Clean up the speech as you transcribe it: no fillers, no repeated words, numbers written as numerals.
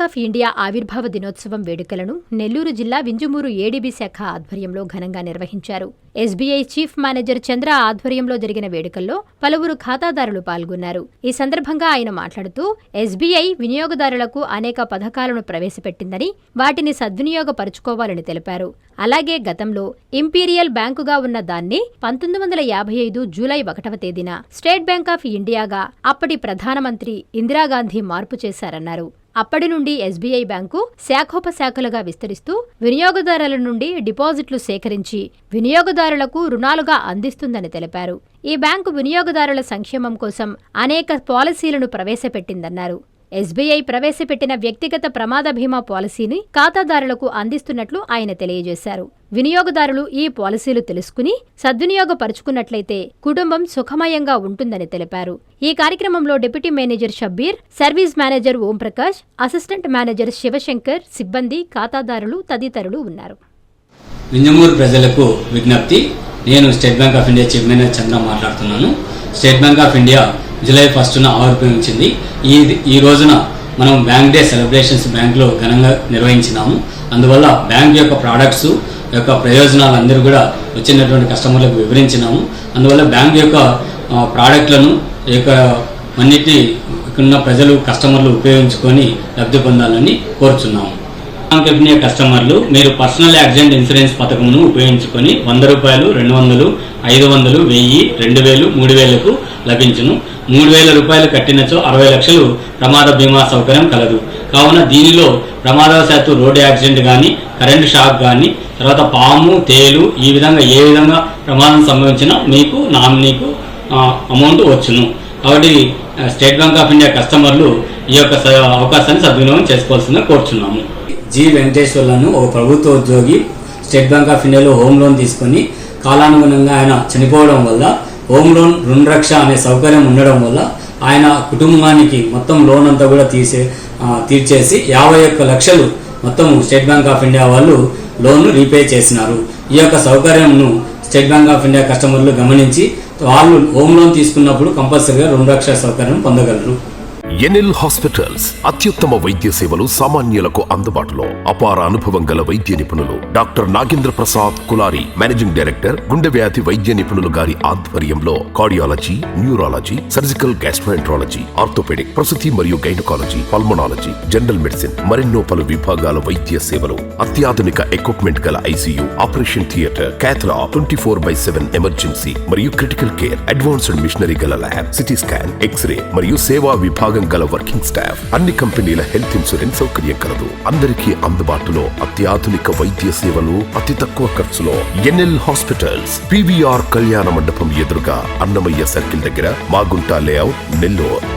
Bank of India ఆవిర్భావ దినోత్సవం వేడుకలను నెల్లూరు జిల్లా వింజమూరు ఏడీబీ శాఖ ఆధ్వర్యంలో ఘనంగా నిర్వహించారు. ఎస్బీఐ చీఫ్ మేనేజర్ చంద్ర ఆధ్వర్యంలో జరిగిన వేడుకల్లో పలువురు ఖాతాదారులు పాల్గొన్నారు. ఈ సందర్భంగా ఆయన మాట్లాడుతూ ఎస్బీఐ వినియోగదారులకు అనేక పథకాలను ప్రవేశపెట్టిందని, వాటిని సద్వినియోగపరుచుకోవాలని తెలిపారు. అలాగే గతంలో ఇంపీరియల్ బ్యాంకుగా ఉన్న దాన్ని 1955 జూలై 1వ తేదీన స్టేట్ బ్యాంక్ ఆఫ్ ఇండియాగా అప్పటి ప్రధానమంత్రి ఇందిరాగాంధీ మార్పు చేశారన్నారు. అప్పటి నుండి ఎస్బీఐ బ్యాంకు శాఖోపశాఖలుగా విస్తరిస్తూ వినియోగదారుల నుండి డిపాజిట్లు సేకరించి వినియోగదారులకు రుణాలుగా అందిస్తుందని తెలిపారు. ఈ బ్యాంకు వినియోగదారుల సంక్షేమం కోసం అనేక పాలసీలను ప్రవేశపెట్టిందన్నారు. ఎస్బీఐ ప్రవేశపెట్టిన వ్యక్తిగత ప్రమాద బీమా పాలసీని ఖాతాదారులకు అందిస్తున్నట్లు ఆయన తెలియజేశారు. వినియోగదారులు ఈ పాలసీలు తెలుసుకుని సద్వినియోగపరుచుకున్నట్లయితే కుటుంబం సుఖమయంగా ఉంటుందని తెలిపారు. ఈ కార్యక్రమంలో deputy manager Shabbir, service manager Omprakash, assistant manager Shivashankar, సిబ్బంది, ఖాతాదారులు తదితరులు ఉన్నారు. వింజమూరు ప్రజలకు విజ్ఞప్తి. నేను State Bank of India chief manager Chandra మాట్లాడుతున్నాను. State Bank of India July 1న ఆవిర్భవించింది. ఈ రోజున మనం బ్యాంక్ డే సెలబ్రేషన్స్ బ్యాంక్లో ఘనంగా నిర్వహించినాము. అందువల్ల బ్యాంక్ యొక్క ప్రోడక్ట్స్ యొక్క ప్రయోజనాలు అందరూ కూడా వచ్చినటువంటి కస్టమర్లకు వివరించినాము. అందువల్ల బ్యాంక్ యొక్క ప్రోడక్ట్లను అన్నిటినీ ఉన్న ప్రజలు కస్టమర్లు ఉపయోగించుకొని లబ్ధి పొందాలని కోరుచున్నాము. బ్యాంక్ ఆఫ్ ఇండియా కస్టమర్లు మీరు పర్సనల్ యాక్సిడెంట్ ఇన్సూరెన్స్ పథకమును ఉపయోగించుకొని 100 రూపాయలు, 200, 500, 1000, 2000, 3000కు లభించును. 3000 రూపాయలు కట్టినచో 60 లక్షలు ప్రమాద బీమా సౌకర్యం కలదు. కావున దీనిలో ప్రమాదవశాత్తు రోడ్డు యాక్సిడెంట్ కానీ, కరెంటు షాక్ కానీ, తర్వాత పాము, తేలు, ఈ విధంగా ఏ విధంగా ప్రమాదం సంభవించినా మీకు నామినీకు అమౌంట్ వచ్చును. కాబట్టి స్టేట్ బ్యాంక్ ఆఫ్ ఇండియా కస్టమర్లు ఈ యొక్క అవకాశాన్ని సద్వినియోగం చేసుకోవాల్సిందిగా కోరుచున్నాము. జి వెంకటేశ్వర్లను ఒక ప్రభుత్వ ఉద్యోగి స్టేట్ బ్యాంక్ ఆఫ్ ఇండియాలో హోమ్ లోన్ తీసుకొని కాలానుగుణంగా ఆయన చనిపోవడం వల్ల హోమ్ లోన్ రుణ రక్ష అనే సౌకర్యం ఉండడం వల్ల ఆయన కుటుంబానికి మొత్తం లోన్ అంతా కూడా తీర్చేసి 51 లక్షలు మొత్తం స్టేట్ బ్యాంక్ ఆఫ్ ఇండియా వాళ్ళు లోన్ రీపే చేసినారు. ఈ యొక్క సౌకర్యంను స్టేట్ బ్యాంక్ ఆఫ్ ఇండియా కస్టమర్లు గమనించి వాళ్ళు హోమ్ లోన్ తీసుకున్నప్పుడు కంపల్సరీగా రుణ రక్ష సౌకర్యం పొందగలరు. ఎన్ఎల్ హాస్పిటల్స్ అత్యుత్తమ వైద్య సేవలు సామాన్యులకు అందుబాటులో. అపార అనుభవం గల వైద్య నిపుణులు doctor Nagendra Prasad Kulari, managing director, గుండె వ్యాధి వైద్య నిపుణులు గారి ఆధ్వర్యంలో cardiology, neurology, surgical gastroenterology, orthopaedic, ప్రసూతి మరియు గైనకాలజీ, పల్మనాలజీ, జనరల్ మెడిసిన్ మరెన్నో పలు విభాగాల వైద్య సేవలు. అత్యాధునిక ఎక్విప్మెంట్ గల ఐసీయూ, ఆపరేషన్ థియేటర్, క్యాథ్లా, 24/7 ఎమర్జెన్సీ మరియు క్రిటికల్ కేర్, అడ్వాన్స్డ్ మిషనరీ గల ల్యాబ్, సిటీ స్కాన్, ఎక్స్రే మరియు సేవా విభాగం గల వర్కింగ్ స్టాఫ్, అన్ని కంపెనీల హెల్త్ ఇన్సూరెన్స్ సౌకర్యం కలదు. అందరికీ అందుబాటులో అత్యాధునిక వైద్య సేవలు అతి తక్కువ ఖర్చులో. ఎన్ఎల్ హాస్పిటల్స్, PVR కళ్యాణ మండపం ఎదురుగా, అన్నమయ్య సర్కిల్ దగ్గర, మాగుంట లేఅవుట్, నెల్లూరు.